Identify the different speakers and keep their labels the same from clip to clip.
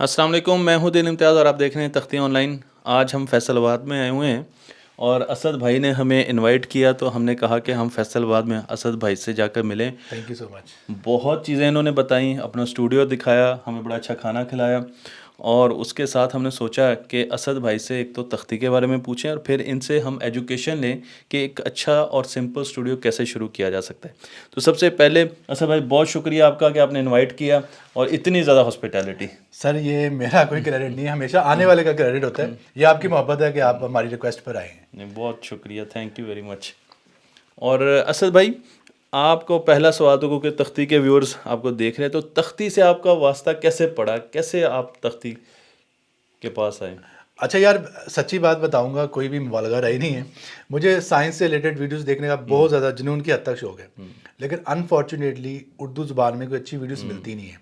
Speaker 1: अस्सलाम वालेकुम, मैं हूँ दिन इम्तियाज़ और आप देख रहे हैं तख्ती ऑनलाइन। आज हम फैसलाबाद में आए हुए हैं और असद भाई ने हमें इनवाइट किया, तो हमने कहा कि हम फैसलाबाद में असद भाई से जाकर मिलें।
Speaker 2: Thank you so much.
Speaker 1: बहुत चीज़ें इन्होंने बताई, अपना स्टूडियो दिखाया, हमें बड़ा अच्छा खाना खिलाया और उसके साथ हमने सोचा कि असद भाई से एक तो तख्ती के बारे में पूछें और फिर इनसे हम एजुकेशन लें कि एक अच्छा और सिंपल स्टूडियो कैसे शुरू किया जा सकता है। तो सबसे पहले असद भाई, बहुत शुक्रिया आपका कि आपने इनवाइट किया और इतनी ज़्यादा हॉस्पिटैलिटी।
Speaker 2: सर ये मेरा कोई क्रेडिट नहीं है, हमेशा आने वाले का क्रेडिट होता है। ये आपकी मोहब्बत है कि आप हमारी रिक्वेस्ट पर आए हैं।
Speaker 1: नहीं, बहुत शुक्रिया, थैंक यू वेरी मच। और असद भाई, आपको पहला सवाल तो क्योंकि तख्ती के व्यूअर्स आपको देख रहे हैं, तो तख्ती से आपका वास्ता कैसे पड़ा, कैसे आप तख्ती के पास आए?
Speaker 2: अच्छा यार, सच्ची बात बताऊंगा, कोई भी मुबालगा रही नहीं है। मुझे साइंस से रिलेटेड वीडियोस देखने का बहुत ज़्यादा जुनून की हद तक शौक है, लेकिन अनफॉर्चुनेटली उर्दू ज़ुबान में कोई अच्छी वीडियोस मिलती नहीं है।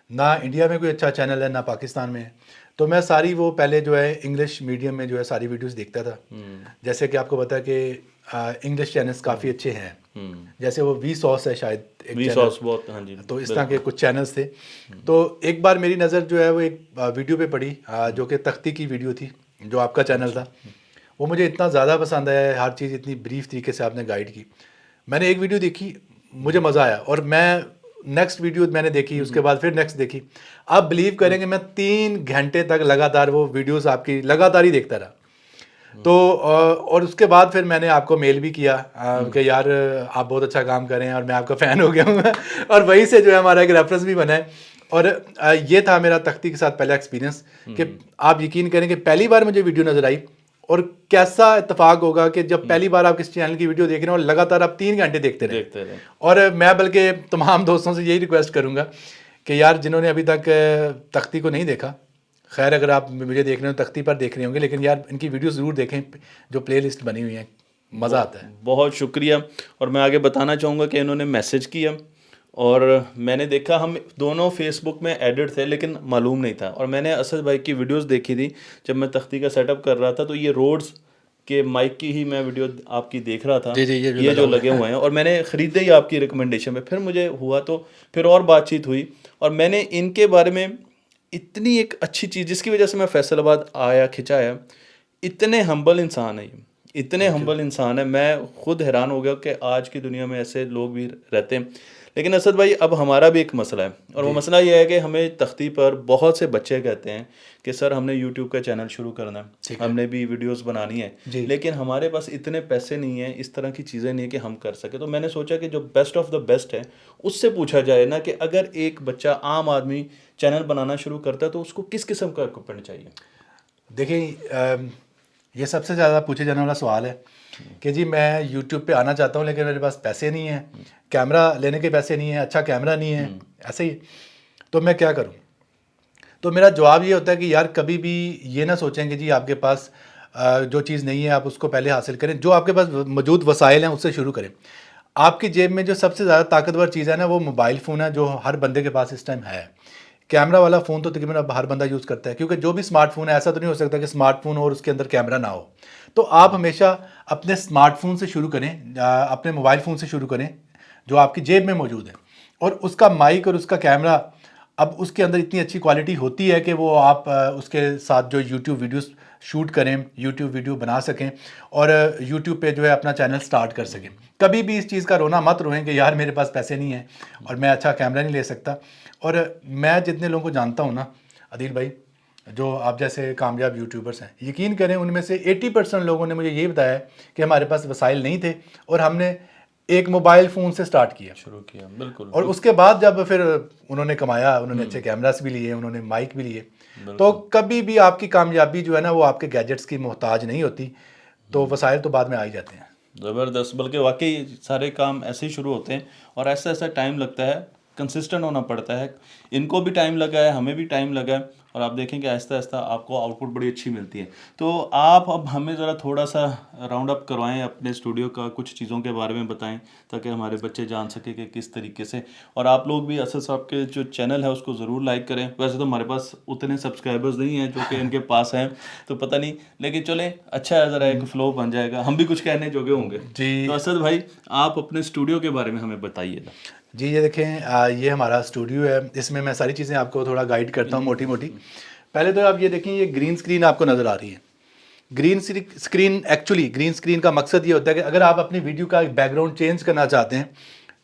Speaker 2: ना इंडिया में कोई अच्छा चैनल है, ना पाकिस्तान में है। तो मैं सारी वो पहले जो है इंग्लिश मीडियम में जो है सारी वीडियोस देखता था। जैसे कि आपको पता है कि इंग्लिश चैनल्स काफ़ी अच्छे हैं। जैसे वो वी सॉस है शायद एक
Speaker 1: वी
Speaker 2: चैनल,
Speaker 1: सॉस बहुत, हाँ जी,
Speaker 2: तो इस तरह के कुछ चैनल्स थे। तो एक बार मेरी नज़र जो है वो एक वीडियो पे पड़ी, जो कि तख्ती की वीडियो थी, जो आपका चैनल था। वो मुझे इतना ज़्यादा पसंद आया, हर चीज़ इतनी ब्रीफ तरीके से आपने गाइड की। मैंने एक वीडियो देखी, मुझे मज़ा आया और मैं नेक्स्ट वीडियो मैंने देखी, उसके बाद फिर नेक्स्ट देखी। आप बिलीव करेंगे मैं 3 घंटे तक लगातार वो वीडियोस आपकी लगातार ही देखता रहा। तो और उसके बाद फिर मैंने आपको मेल भी किया कि यार आप बहुत अच्छा काम कर रहे हैं और मैं आपका फ़ैन हो गया हूँ और वहीं से जो है हमारा एक रेफरेंस भी बना है। और ये था मेरा तख्ती के साथ पहला एक्सपीरियंस कि आप यकीन करें कि पहली बार मुझे वीडियो नज़र आई और कैसा इत्तेफाक होगा कि जब पहली बार आप किसी चैनल की वीडियो देख रहे हैं और लगातार आप 3 घंटे देखते रहे। और मैं बल्कि तमाम दोस्तों से यही रिक्वेस्ट करूँगा कि यार जिन्होंने अभी तक तख्ती को नहीं देखा, खैर अगर आप मुझे देख रहे हो तख्ती पर देख रहे होंगे, लेकिन यार इनकी वीडियो ज़रूर देखें, जो प्लेलिस्ट बनी हुई है, मज़ा आता है।
Speaker 1: बहुत शुक्रिया। और मैं आगे बताना चाहूँगा कि इन्होंने मैसेज किया और मैंने देखा, हम दोनों फेसबुक में एडिट थे लेकिन मालूम नहीं था। और मैंने असद भाई की वीडियोस देखी थी जब मैं तख्ती का सेटअप कर रहा था, तो ये रोड्स के माइक की ही मैं वीडियो आपकी देख रहा था।
Speaker 2: जी जी,
Speaker 1: ये जो लगे हुए हैं और मैंने ख़रीदे ही आपकी रिकमेंडेशन पे, फिर मुझे हुआ तो फिर और बातचीत हुई और मैंने इनके बारे में इतनी एक अच्छी चीज़ जिसकी वजह से मैं फैसलाबाद आया, खिंचाया। इतने हम्बल इंसान है ये, इतने हम्बल इंसान है, मैं खुद हैरान हो गया कि आज की दुनिया में ऐसे लोग भी रहते हैं। लेकिन असद भाई, अब हमारा भी एक मसला है और वो मसला ये है कि हमें तख्ती पर बहुत से बच्चे कहते हैं कि सर हमने यूट्यूब का चैनल शुरू करना है, हमने भी वीडियोस बनानी है, लेकिन हमारे पास इतने पैसे नहीं हैं, इस तरह की चीज़ें नहीं है कि हम कर सके। तो मैंने सोचा कि जो बेस्ट ऑफ द बेस्ट है उससे पूछा जाए ना कि अगर एक बच्चा, आम आदमी चैनल बनाना शुरू करता है तो उसको किस किस्म का इक्विपमेंट चाहिए?
Speaker 2: देखिए, ये सबसे ज़्यादा पूछे जाने वाला सवाल है कि जी मैं यूट्यूब पे आना चाहता हूँ लेकिन मेरे पास पैसे नहीं है, कैमरा लेने के पैसे नहीं है, अच्छा कैमरा नहीं है, ऐसे ही, तो मैं क्या करूँ? तो मेरा जवाब ये होता है कि यार कभी भी ये ना सोचें कि जी आपके पास जो चीज़ नहीं है आप उसको पहले हासिल करें। जो आपके पास मौजूद वसाइल हैं उससे शुरू करें। आपकी जेब में जो सबसे ज़्यादा ताकतवर चीज़ है ना, वो मोबाइल फ़ोन है, जो हर बंदे के पास इस टाइम है। कैमरा वाला फ़ोन तो तकरीबन अब हर बंदा यूज़ करता है, क्योंकि जो भी स्मार्टफ़ोन है, ऐसा तो नहीं हो सकता कि स्मार्टफ़ोन और उसके अंदर कैमरा ना हो। तो आप हमेशा अपने स्मार्टफ़ोन से शुरू करें, अपने मोबाइल फ़ोन से शुरू करें जो आपकी जेब में मौजूद है, और उसका माइक और उसका कैमरा अब उसके अंदर इतनी अच्छी क्वालिटी होती है कि वो आप उसके साथ जो यूट्यूब वीडियोस शूट करें, यूट्यूब वीडियो बना सकें और यूट्यूब पे जो है अपना चैनल स्टार्ट कर सकें। कभी भी इस चीज़ का रोना मत रोएं कि यार मेरे पास पैसे नहीं हैं और मैं अच्छा कैमरा नहीं ले सकता। और मैं जितने लोगों को जानता हूँ ना आदिल भाई, जो आप जैसे कामयाब यूट्यूबर्स हैं, यकीन करें उनमें से 80% लोगों ने मुझे ये बताया कि हमारे पास वसाइल नहीं थे और हमने एक मोबाइल फ़ोन से स्टार्ट किया,
Speaker 1: शुरू किया। बिल्कुल।
Speaker 2: और उसके बाद जब फिर उन्होंने कमाया, उन्होंने अच्छे कैमरास भी लिए, उन्होंने माइक भी लिए। तो कभी भी आपकी कामयाबी जो है ना वो आपके गैजेट्स की मोहताज नहीं होती, तो वसाइल तो बाद में आ ही जाते हैं।
Speaker 1: ज़बरदस्त। बल्कि वाकई सारे काम ऐसे ही शुरू होते हैं और ऐसा ऐसा टाइम लगता है, कंसिस्टेंट होना पड़ता है। इनको भी टाइम लगा है, हमें भी टाइम लगा है और आप देखेंगे आहिस्ता आहिस्ता आपको आउटपुट बड़ी अच्छी मिलती है। तो आप अब हमें ज़रा थोड़ा सा राउंड अप करवाएं अपने स्टूडियो का, कुछ चीज़ों के बारे में बताएं ताकि हमारे बच्चे जान सके कि किस तरीके से। और आप लोग भी असद साहब के जो चैनल है उसको ज़रूर लाइक करें। वैसे तो हमारे पास उतने सब्सक्राइबर्स नहीं हैं जो कि इनके पास हैं, तो पता नहीं, लेकिन चलें, अच्छा है, ज़रा एक फ्लो बन जाएगा, हम भी कुछ कहने जोगे होंगे।
Speaker 2: जी
Speaker 1: तो असद भाई, आप अपने स्टूडियो के बारे में हमें बताइएगा।
Speaker 2: जी ये देखें ये हमारा स्टूडियो है, इसमें मैं सारी चीज़ें आपको थोड़ा गाइड करता हूँ मोटी मोटी। पहले तो आप ये देखें, ये ग्रीन स्क्रीन आपको नज़र आ रही है। Green screen, actually green screen का मकसद ये होता है कि अगर आप अपनी वीडियो का बैकग्राउंड चेंज करना चाहते हैं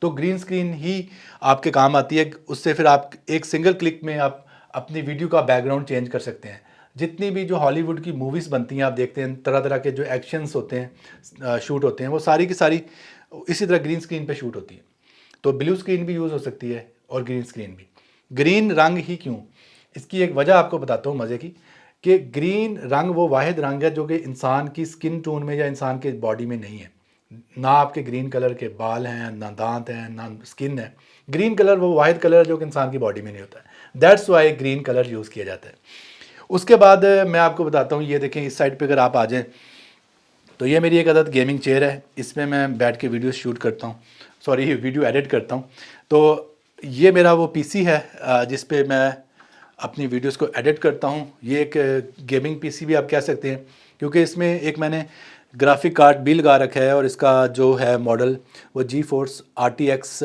Speaker 2: तो ग्रीन स्क्रीन ही आपके काम आती है। उससे फिर आप एक सिंगल क्लिक में आप अपनी वीडियो का बैकग्राउंड चेंज कर सकते हैं। जितनी भी जो हॉलीवुड की मूवीज़ बनती हैं, आप देखते हैं तरह तरह के जो एक्शंस होते हैं, शूट होते हैं, वो सारी की सारी इसी तरह ग्रीन स्क्रीन पे शूट होती है। तो ब्लू स्क्रीन भी यूज़ हो सकती है और ग्रीन स्क्रीन भी। ग्रीन रंग ही क्यों, इसकी एक वजह आपको बताता हूँ मज़े की, कि ग्रीन रंग वो वाहिद रंग है जो कि इंसान की स्किन टोन में या इंसान के बॉडी में नहीं है। ना आपके ग्रीन कलर के बाल हैं, ना दांत हैं, ना स्किन है। ग्रीन कलर वो वाहिद कलर है जो कि इंसान की बॉडी में नहीं होता है। That's why green colour use किया जाता है। उसके बाद मैं आपको बताता हूँ, ये देखें इस साइड पे अगर आप आ जाएँ तो ये मेरी एक आदत गेमिंग चेयर है। इसमें मैं बैठ के वीडियो शूट करता हूँ, सॉरी वीडियो एडिट करता हूँ। तो ये मेरा वो पीसी है जिस पे मैं अपनी वीडियोस को एडिट करता हूँ। ये एक गेमिंग पीसी भी आप कह सकते हैं, क्योंकि इसमें एक मैंने ग्राफिक कार्ड भी लगा रखा है और इसका जो है मॉडल वो GeForce RTX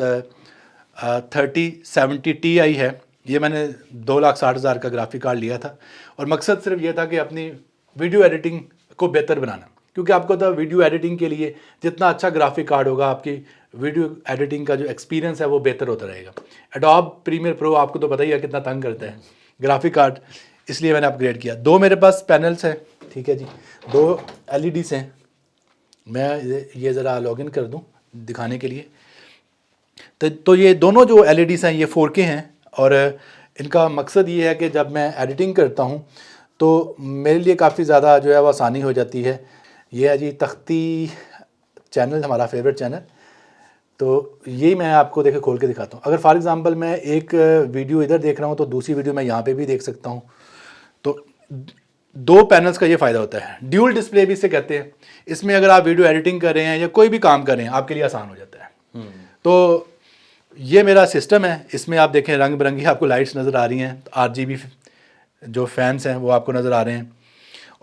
Speaker 2: 3070 Ti है। ये मैंने 2,60,000 का ग्राफिक कार्ड लिया था और मकसद सिर्फ ये था कि अपनी वीडियो एडिटिंग को बेहतर बनाना, क्योंकि आपको तो वीडियो एडिटिंग के लिए जितना अच्छा ग्राफिक कार्ड होगा, आपकी वीडियो एडिटिंग का जो एक्सपीरियंस है वो बेहतर होता रहेगा। एडोब प्रीमियर प्रो आपको तो पता ही है कितना तंग करता है ग्राफिक कार्ड, इसलिए मैंने अपग्रेड किया। 2 मेरे पास पैनल्स हैं, ठीक है जी, 2 LEDs हैं। मैं ये ज़रा लॉगिन कर दूं दिखाने के लिए। तो ये दोनों जो LEDs हैं ये 4K हैं और इनका मकसद ये है कि जब मैं एडिटिंग करता हूँ तो मेरे लिए काफ़ी ज़्यादा जो है वो आसानी हो जाती है। ये है जी तख्ती चैनल, हमारा फेवरेट चैनल। तो यही मैं आपको देखे खोल के दिखाता हूँ। अगर फॉर एग्ज़ाम्पल मैं एक वीडियो इधर देख रहा हूँ तो दूसरी वीडियो मैं यहाँ पे भी देख सकता हूँ। तो 2 पैनल्स का ये फ़ायदा होता है। ड्यूल डिस्प्ले भी इसे कहते हैं। इसमें अगर आप वीडियो एडिटिंग कर रहे हैं या कोई भी काम कर रहे हैं, आपके लिए आसान हो जाता है। तो ये मेरा सिस्टम है। इसमें आप देखें रंग बिरंगी आपको लाइट्स नज़र आ रही हैं, RGB जो फैंस हैं वो आपको नज़र आ रहे हैं।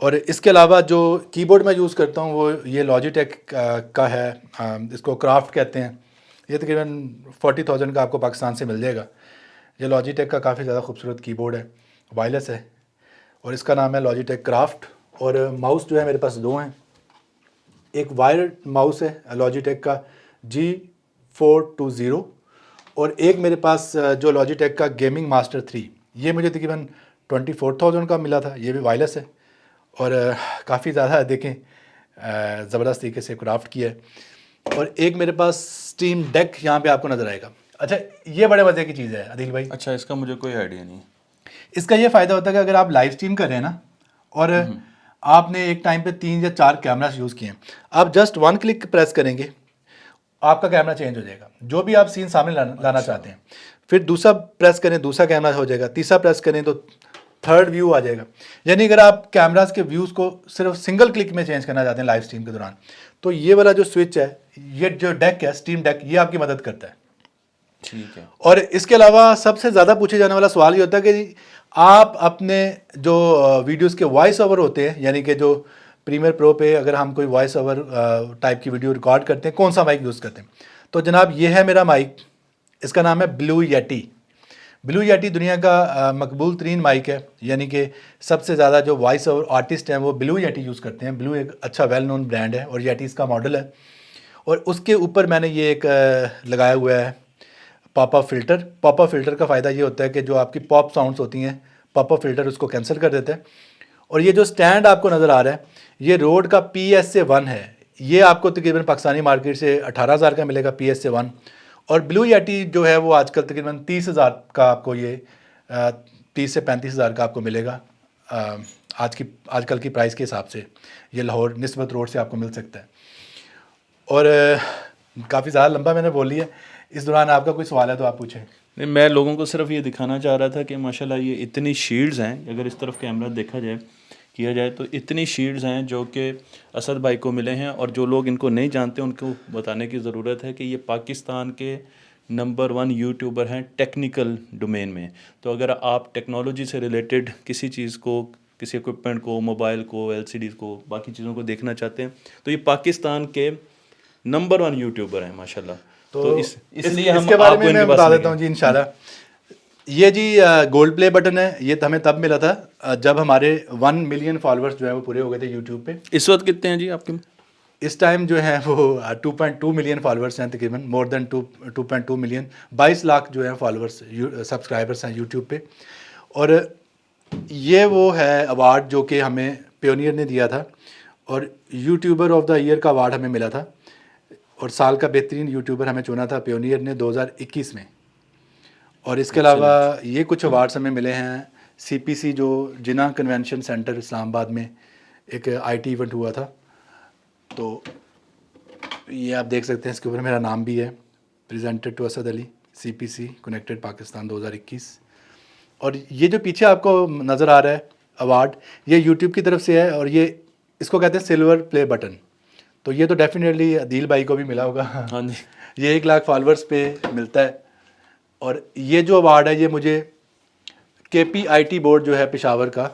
Speaker 2: और इसके अलावा जो कीबोर्ड मैं यूज़ करता हूँ वो ये लॉजिटेक का है, इसको क्राफ्ट कहते हैं। ये तकरीबन 40,000 का आपको पाकिस्तान से मिल जाएगा। ये लॉजिटेक का काफ़ी ज़्यादा खूबसूरत कीबोर्ड है, वायरलेस है और इसका नाम है लॉजिटेक क्राफ्ट। और माउस जो है मेरे पास 2 हैं। एक वायर्ड माउस है लॉजिटेक का G420 और एक मेरे पास जो लॉजिटेक का गेमिंग मास्टर 3, ये मुझे तकरीबन 24,000 का मिला था। ये भी वायरलेस है और काफ़ी ज़्यादा देखें ज़बरदस्त तरीके से क्राफ्ट किया है। और एक मेरे पास स्टीम डेक यहाँ पे आपको नज़र आएगा। अच्छा, ये बड़े मज़े की चीज़ है अदिल भाई।
Speaker 1: अच्छा, इसका मुझे कोई आइडिया नहीं।
Speaker 2: इसका ये फ़ायदा होता है कि अगर आप लाइव स्ट्रीम कर रहे हैं ना और आपने एक टाइम पे 3 या 4 कैमरास यूज़ किए हैं, आप जस्ट 1 क्लिक प्रेस करेंगे, आपका कैमरा चेंज हो जाएगा, जो भी आप सीन सामने लाना चाहते हैं। फिर दूसरा प्रेस करें, दूसरा कैमरा हो जाएगा, तीसरा प्रेस करें तो थर्ड व्यू आ जाएगा। यानी अगर आप कैमरास के व्यूज़ को सिर्फ सिंगल क्लिक में चेंज करना चाहते हैं लाइव स्ट्रीम के दौरान, तो ये वाला जो स्विच है, ये जो डेक है, स्टीम डेक, ये आपकी मदद करता है।
Speaker 1: ठीक है।
Speaker 2: और इसके अलावा सबसे ज़्यादा पूछे जाने वाला सवाल ये होता है कि आप अपने जो वीडियोस के वॉइस ओवर होते हैं, यानी कि जो प्रीमियर प्रो पे अगर हम कोई वॉइस ओवर टाइप की वीडियो रिकॉर्ड करते हैं, कौन सा माइक यूज़ करते हैं? तो जनाब ये है मेरा माइक, इसका नाम है ब्लू येटी। ब्लू येटी दुनिया का मकबूल तरीन माइक है, यानी कि सबसे ज़्यादा जो वॉइस ओवर आर्टिस्ट हैं वो ब्लू येटी यूज़ करते हैं। ब्लू एक अच्छा वेल नोन ब्रांड है और येटी इसका मॉडल है। और उसके ऊपर मैंने ये एक लगाया हुआ है पॉपअप फ़िल्टर। पॉपअप फ़िल्टर का फ़ायदा ये होता है कि जो आपकी पॉप साउंड्स होती हैं, पॉपअप फ़िल्टर उसको कैंसिल कर देता है। और ये जो स्टैंड आपको नज़र आ रहा है, ये रोड का PSA-1 है। ये आपको तकरीबन पाकिस्तानी मार्केट से 18,000 का मिलेगा PSA-1। और ब्लू येटी जो है वो आजकल तकरीबन 30,000 का आपको ये 30 से 35,000 का आपको मिलेगा आजकल की प्राइस के हिसाब से। ये लाहौर निस्बत रोड से आपको मिल सकता है। और काफ़ी ज़्यादा लंबा मैंने बोल लिया। इस दौरान आपका कोई सवाल है तो आप पूछें।
Speaker 1: नहीं, मैं लोगों को सिर्फ ये दिखाना चाह रहा था कि माशाल्लाह ये इतनी शील्ड्स हैं, अगर इस तरफ कैमरा देखा जाए किया जाए तो इतनी शील्ड्स हैं जो कि असद भाई को मिले हैं। और जो लोग इनको नहीं जानते उनको बताने की ज़रूरत है कि ये पाकिस्तान के नंबर 1 यूट्यूबर हैं टेक्निकल डोमेन में। तो अगर आप टेक्नोलॉजी से रिलेटेड किसी चीज़ को, किसी इक्विपमेंट को, मोबाइल को, LCD को, बाकी चीज़ों को देखना चाहते हैं तो ये पाकिस्तान के नंबर 1 यूट्यूबर हैं माशाल्लाह।
Speaker 2: तो
Speaker 1: इसलिए हम
Speaker 2: इसके बारे
Speaker 1: आपको
Speaker 2: में मैं
Speaker 1: इनके
Speaker 2: बता
Speaker 1: पास
Speaker 2: देता हूँ जी इंशाल्लाह। ये जी गोल्ड प्ले बटन है, ये हमें तब मिला था जब हमारे 1 मिलियन फॉलोअर्स जो है वो पूरे हो गए थे यूट्यूब पे।
Speaker 1: इस वक्त कितने हैं जी आपके?
Speaker 2: इस टाइम जो है वो 2.2 मिलियन फॉलोअर्स हैं, तकरीबन मोर देन 2.2 मिलियन, 22 लाख जो है फॉलोअर्स सब्सक्राइबर्स हैं यूट्यूब पे। और ये वो है अवार्ड जो कि हमें पियोनियर ने दिया था, और यूट्यूबर ऑफ द ईयर का अवार्ड हमें मिला था, और साल का बेहतरीन यूट्यूबर हमें चुना था पियोनियर ने 2021 में। और इसके अलावा ये कुछ अवार्ड्स हमें मिले हैं CPC जो जिना कन्वेंशन सेंटर इस्लामाबाद में एक IT इवेंट हुआ था, तो ये आप देख सकते हैं, इसके ऊपर मेरा नाम भी है, presented to Asad Ali CPC connected Pakistan 2021। और ये जो पीछे आपको नज़र आ रहा है अवार्ड, ये यूट्यूब की तरफ से है, और ये इसको कहते हैं सिल्वर प्ले बटन। तो ये तो डेफिनेटली अदील भाई को भी मिला होगा।
Speaker 1: हाँ जी।
Speaker 2: ये 1 लाख फॉलोअर्स पे मिलता है। और ये जो अवार्ड है ये मुझे KPIT बोर्ड जो है पेशावर का,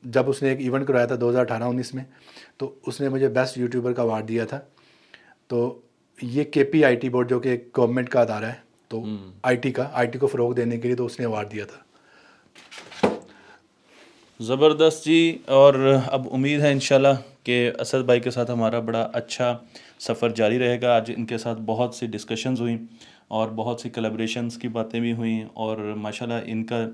Speaker 2: जब उसने एक इवेंट करवाया था 2018-19 में, तो उसने मुझे बेस्ट यूट्यूबर का अवार्ड दिया था। तो ये KPIT बोर्ड जो कि एक गवर्नमेंट का अदारा है, तो IT को फ़रोग देने के लिए तो उसने अवार्ड दिया था।
Speaker 1: ज़बरदस्त जी। और अब उम्मीद है इंशाल्लाह कि असद भाई के साथ हमारा बड़ा अच्छा सफ़र जारी रहेगा। आज इनके साथ बहुत सी डिस्कशंस हुई और बहुत सी कोलैबोरेशंस की बातें भी हुई, और माशाल्लाह इनका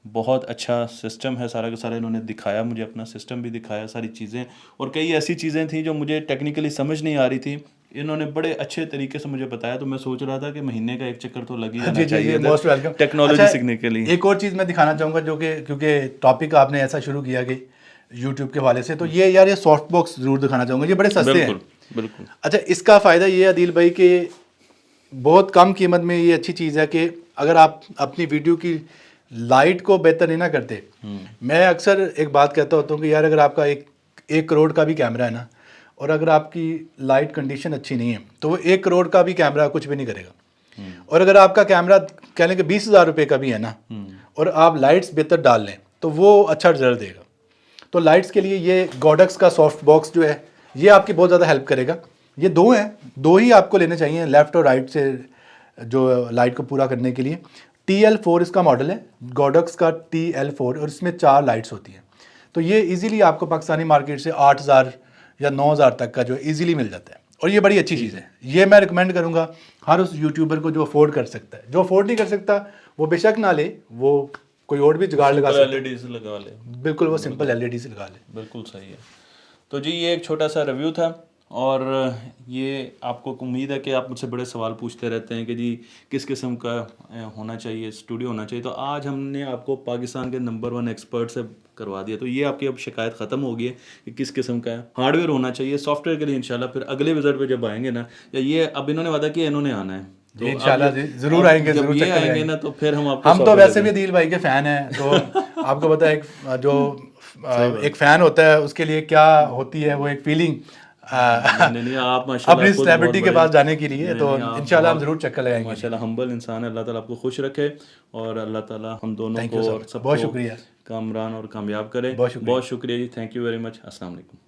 Speaker 1: बहुत अच्छा सिस्टम है, सारा का सारा इन्होंने दिखाया मुझे, अपना सिस्टम भी दिखाया, सारी चीज़ें। और कई ऐसी चीज़ें थी जो मुझे टेक्निकली समझ नहीं आ रही थी, इन्होंने बड़े अच्छे तरीके से मुझे बताया। तो मैं सोच रहा था कि महीने का एक चक्कर तो लग ही जाना चाहिए
Speaker 2: मोस्ट वेलकम।
Speaker 1: टेक्नोलॉजी सीखने के लिए।
Speaker 2: एक और चीज़ मैं दिखाना चाहूँगा जो कि क्योंकि टॉपिक आपने ऐसा शुरू किया कि यूट्यूब के हवाले से, तो ये यार ये सॉफ्ट बॉक्स ज़रूर दिखाना चाहूँगा, ये बड़े सस्ते हैं।
Speaker 1: बिल्कुल।
Speaker 2: अच्छा, इसका फ़ायदा ये है अदील भाई कि बहुत कम कीमत में ये अच्छी चीज़ है कि अगर आप अपनी वीडियो की लाइट को बेहतर नहीं ना करते, मैं अक्सर एक बात कहता होता हूँ कि यार अगर आपका एक करोड़ का भी कैमरा है ना, और अगर आपकी लाइट कंडीशन अच्छी नहीं है, तो वो 1 करोड़ का भी कैमरा कुछ भी नहीं करेगा। और अगर आपका कैमरा कह लें कि 20,000 रुपये का भी है ना, और आप लाइट्स बेहतर डाल लें, तो वो अच्छा रिजल्ट देगा। तो लाइट्स के लिए ये गॉडक्स का सॉफ्ट बॉक्स जो है, ये आपकी बहुत ज़्यादा हेल्प करेगा। ये 2 हैं, 2 ही आपको लेने चाहिए लेफ़्ट और राइट से, जो लाइट को पूरा करने के लिए। TL4 इसका मॉडल है, गॉडक्स का TL4, और इसमें 4 लाइट्स होती हैं। तो ये इजीली आपको पाकिस्तानी मार्केट से 8,000 या 9,000 तक का जो है इजीली मिल जाता है, और ये बड़ी अच्छी चीज़ है। ये मैं रिकमेंड करूँगा हर उस यूट्यूबर को जो अफोर्ड कर सकता है। जो अफोर्ड नहीं कर सकता वो बेशक ना ले, वो कोई और भी जुगाड़ लगा सकता है।
Speaker 1: LED से लगा ले,
Speaker 2: बिल्कुल, वो सिंपल LED से लगा ले।
Speaker 1: बिल्कुल सही है। तो जी ये एक छोटा सा रिव्यू था, और ये आपको उम्मीद है कि आप मुझसे बड़े सवाल पूछते रहते हैं कि जी किस किस्म का होना चाहिए, स्टूडियो होना चाहिए। तो आज हमने आपको पाकिस्तान के नंबर 1 एक्सपर्ट से करवा दिया, तो ये आपकी अब शिकायत ख़त्म हो गई है कि किस किस्म का हार्डवेयर होना चाहिए। सॉफ्टवेयर के लिए इंशाल्लाह फिर अगले विजिट पे जब आएंगे ना, या ये अब इन्होंने वादा किया इन्होंने आना है, तो
Speaker 2: इंशाल्लाह जी ज़रूर आएंगे,
Speaker 1: जब
Speaker 2: ज़रूर
Speaker 1: ये
Speaker 2: चक्कर
Speaker 1: आएंगे ना, तो फिर हम आपको
Speaker 2: हम तो वैसे भी अदील भाई के फ़ैन हैं। तो आपको पता है एक फ़ैन होता है, उसके लिए क्या होती है वो एक फीलिंग
Speaker 1: नहीं आप माशाल्लाह
Speaker 2: अपनी
Speaker 1: खुद
Speaker 2: सेलिब्रिटी
Speaker 1: बहुत
Speaker 2: के
Speaker 1: बड़े-
Speaker 2: पास जाने के लिए।
Speaker 1: नहीं,
Speaker 2: तो
Speaker 1: नहीं, आप
Speaker 2: इंशाल्लाह हम
Speaker 1: बहुत-
Speaker 2: ज़रूर चक्कर लगाएंगे।
Speaker 1: माशाल्लाह हम्बल इंसान है। अल्लाह ताला आपको खुश रखे, और अल्लाह ताला हम दोनों
Speaker 2: Thank
Speaker 1: को
Speaker 2: you, sir.
Speaker 1: और सबको
Speaker 2: बहुत शुक्रिया।
Speaker 1: कामरान और कामयाब करे।
Speaker 2: बहुत शुक्रिया।
Speaker 1: बहुत शुक्रिया जी, थैंक यू वेरी मच। अस्सलाम वालेकुम।